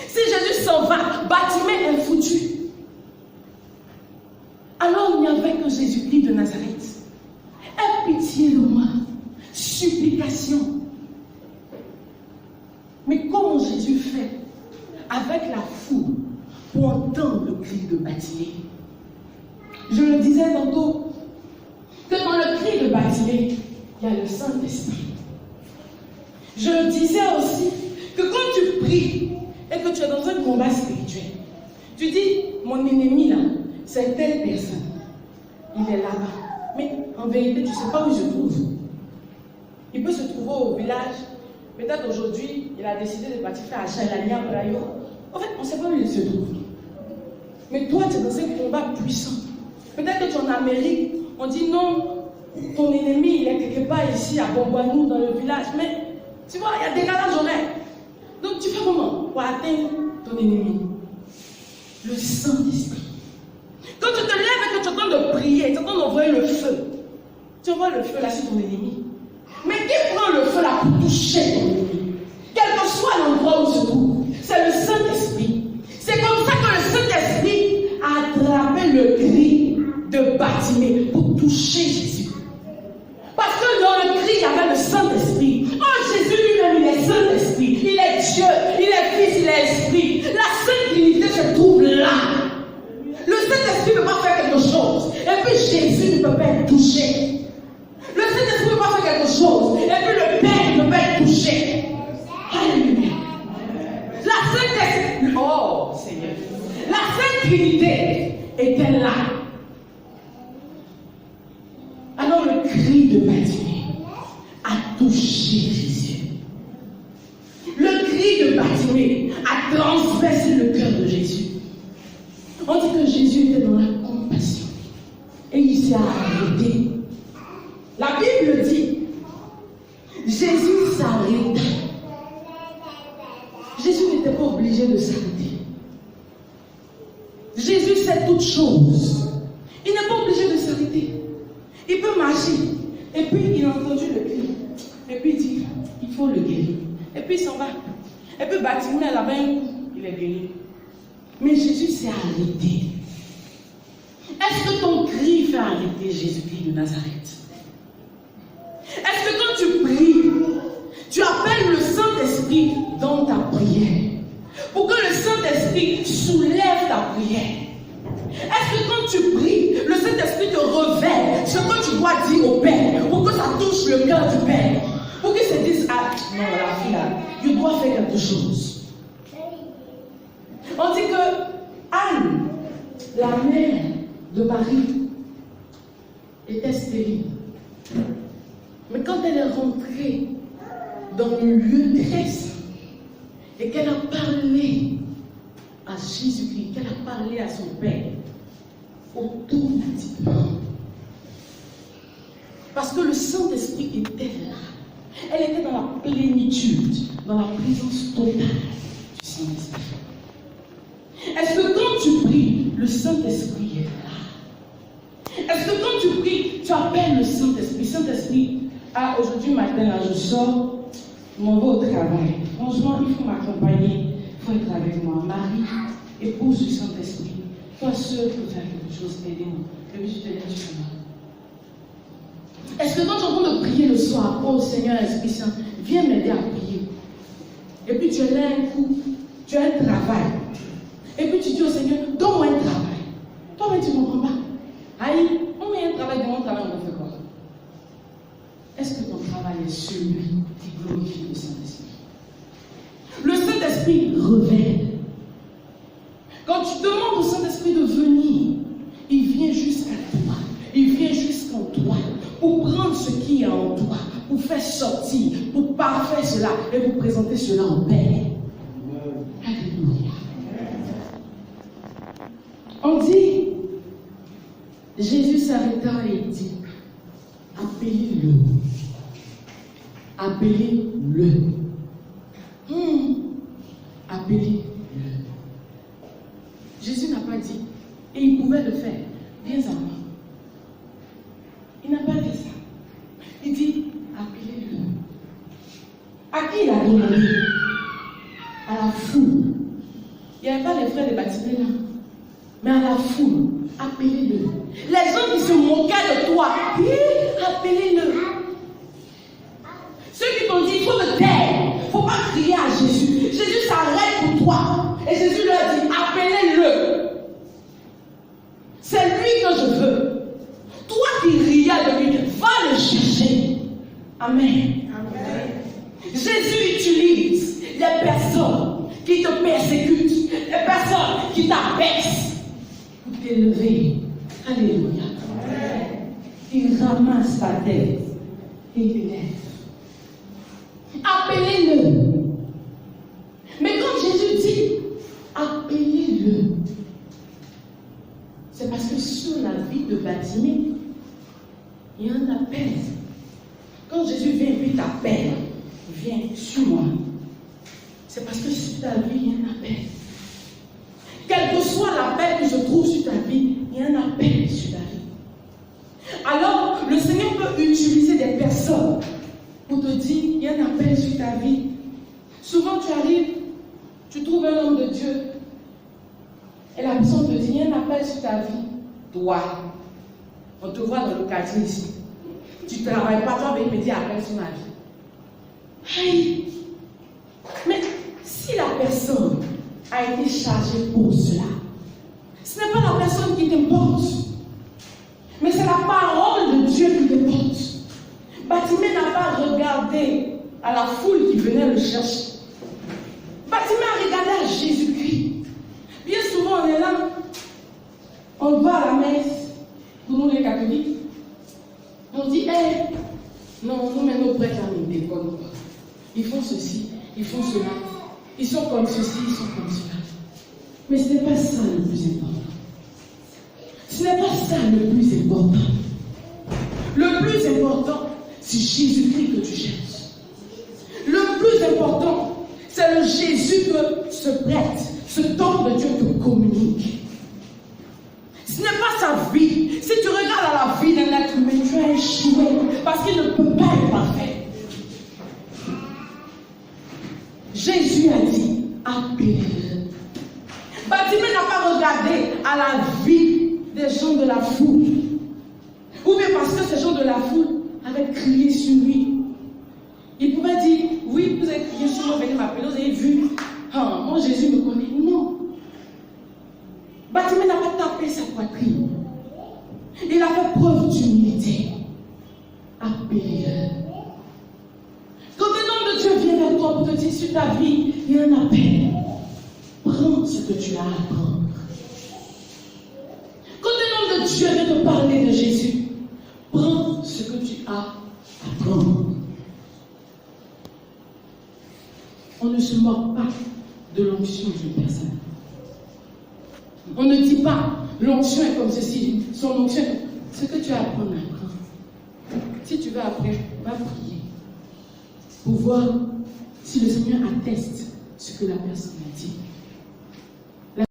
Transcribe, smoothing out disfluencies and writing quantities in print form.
Si Jésus s'en va, Bartimée est foutu. Alors il n'y avait que Jésus-Christ de Nazareth. Aie pitié de moi. Supplication. Mais comment Jésus fait avec la foule pour entendre le cri de Bartimée? Je le disais tantôt, que dans le cri de Bartimée, il y a le Saint-Esprit. Je le disais aussi, que quand tu pries et que tu es dans un combat spirituel, tu dis, mon ennemi là, c'est telle personne. Il est là-bas. Mais en vérité, tu ne sais pas où il se trouve. Il peut se trouver au village. Peut-être aujourd'hui, il a décidé de partir faire achat à la Brayo. En fait, on ne sait pas où il se trouve. Mais toi, tu es dans un combat puissant. Peut-être que tu es en Amérique. On dit non, ton ennemi, il est quelque part ici à Bombouanou, dans le village. Mais tu vois, il y a des décalage horaire. Donc tu fais comment pour atteindre ton ennemi? Le Saint-Esprit. Quand tu te lèves et que tu es en train de prier, tu es en train d'envoyer le feu. Tu envoies le feu là sur ton ennemi. Mais qui prend le feu là pour toucher ton ennemi? Quel que soit l'endroit où il se trouve, c'est le Saint-Esprit. C'est comme ça que le Saint-Esprit a attrapé le cri de Bartimée pour toucher Jésus. Parce que dans le cri, il y avait le Saint-Esprit. Oh, Jésus lui-même, il est Saint-Esprit. Il est Dieu, il est Fils, il est Esprit. La Sainte Trinité se trouve là. Le Saint-Esprit ne peut pas faire quelque chose. Et puis Jésus ne peut pas être touché. Le Saint-Esprit ne peut pas faire quelque chose. Et puis le Père ne peut pas être touché. Alléluia. La Sainte Esprit. Oh Seigneur. La Sainte Trinité était là. Alors le cri de Bartimée a touché Jésus. Le cri de Bartimée a transpercé le cœur de Jésus. On dit que Jésus était dans la compassion. Et il s'est arrêté. La Bible dit, Jésus s'arrêta. Jésus n'était pas obligé de s'arrêter. Jésus sait toutes choses. Il n'est pas obligé de s'arrêter. Il peut marcher. Et puis il a entendu le cri. Et puis il dit, il faut le guérir. Et puis il s'en va. Et puis Bartimée là-bas, il est guéri. Mais Jésus s'est arrêté. Est-ce que ton cri fait arrêter Jésus-Christ de Nazareth? Est-ce que quand tu pries, tu appelles le Saint-Esprit dans ta prière pour que le Saint-Esprit soulève ta prière? Est-ce que quand tu pries, le Saint-Esprit te révèle ce que tu dois dire au Père pour que ça touche le cœur du Père? Pour qu'il se dise, ah non, la fille là, je dois faire quelque chose. On dit que Anne, la mère de Marie, était stérile. Mais quand elle est rentrée dans le lieu très saint et qu'elle a parlé à Jésus-Christ, qu'elle a parlé à son Père, automatiquement, parce que le Saint-Esprit était là, elle était dans la plénitude, dans la présence totale du Saint-Esprit. Est-ce que quand tu pries, le Saint-Esprit est là? Est-ce que quand tu pries, tu appelles le Saint-Esprit? Saint-Esprit, ah, aujourd'hui matin, là, je sors, je m'en vais au travail. Franchement, il faut m'accompagner, il faut être avec moi. Marie, épouse du Saint-Esprit, toi seul peux faire quelque chose, aidez-moi. Et puis je te laisse sur moi. Est-ce que quand tu es en train de prier le soir, oh Seigneur Esprit Saint, viens m'aider à prier. Et puis tu es là un coup, tu as un travail. Et puis tu dis au Seigneur, donne-moi un travail. Toi-même tu ne comprends pas. Aïe, on met un travail, dans mon travail, on fait quoi? Est-ce que ton travail est celui qui glorifie le Saint-Esprit? Le Saint-Esprit révèle. Quand tu demandes au Saint-Esprit de venir, il vient jusqu'à toi. Il vient jusqu'en toi pour prendre ce qui est en toi, pour faire sortir, pour parfaire cela et pour présenter cela en Père. Alléluia. On dit, Jésus s'arrêta et il dit, appelez-le. Appelez-le. Appelez-le. Jésus n'a pas dit, et il pouvait le faire, viens à moi. Il n'a pas dit ça. Il dit, appelez-le. À qui il a demandé? À la foule. Il n'y avait pas les frères de Batimée là. Mais à la foule, appelez-le. Les gens qui se moquaient de toi, appelez-le. Ceux qui t'ont dit, il faut te taire, il ne faut pas crier à Jésus. Jésus s'arrête pour toi. Et Jésus leur dit, appelez-le. C'est lui que je veux. Toi qui riais de lui, va le chercher. Amen. Amen. Jésus utilise les personnes qui te persécutent, les personnes qui t'abaissent pour t'élever. Alléluia. Amen. Il ramasse ta tête et l'élève. Appelez-le. Mais quand Jésus dit appelez-le, c'est parce que sur la vie de Batimée, il y a un appel. Quand Jésus vient et puis t'appelle, viens, suis-moi. C'est parce que sur ta vie, il y a un appel. Quel que soit l'appel qui se trouve sur ta vie, il y a un appel sur ta vie. Alors, le Seigneur peut utiliser des personnes pour te dire, il y a un appel sur ta vie. Souvent, tu arrives, tu trouves un homme de Dieu, et la personne te dit, il y a un appel sur ta vie. Toi, on te voit dans le quartier ici. Tu ne travailles pas, toi, mais il me dit appel sur ma vie. Hey. Mais si la personne a été chargée pour cela, ce n'est pas la personne qui t'importe, mais c'est la parole de Dieu qui t'importe. Batimée n'a pas regardé à la foule qui venait le chercher. Batimée a regardé à Jésus-Christ. Bien souvent, on est là, on va à la messe, pour nous les catholiques, on dit, hey, non, nous mettons prêtres à nous déconner. Ils font ceci, ils font cela, ils sont comme ceci, ils sont comme cela. Mais ce n'est pas ça le plus important. Ce n'est pas ça le plus important. Le plus important, c'est Jésus-Christ que tu cherches. Le plus important, c'est le Jésus que ce prêtre, ce temple de Dieu te communique. Ce n'est pas sa vie. Si tu regardes à la vie d'un être humain, tu as échoué parce qu'il ne peut pas être parfait. Jésus a dit, appelez-le. Batimée n'a pas regardé à la vie des gens de la foule. Ou bien parce que ces gens de la foule avaient crié sur lui. Il pouvait dire, oui, vous avez crié sur moi, venez m'appeler, vous avez vu. Ah, moi Jésus me connaît. Non. Batimée n'a pas tapé sa poitrine. Il a fait preuve d'humilité. Appelez-le. Quand un homme de Dieu vient vers toi pour te dire sur ta vie, il y a un appel. Prends ce que tu as à apprendre. Quand un homme de Dieu vient te parler de Jésus, prends ce que tu as à apprendre. On ne se moque pas de l'onction d'une personne. On ne dit pas l'onction est comme ceci, son onction est ce que tu as à apprendre à apprendre. Si tu veux après, va prier pour voir si le Seigneur atteste ce que la personne a dit.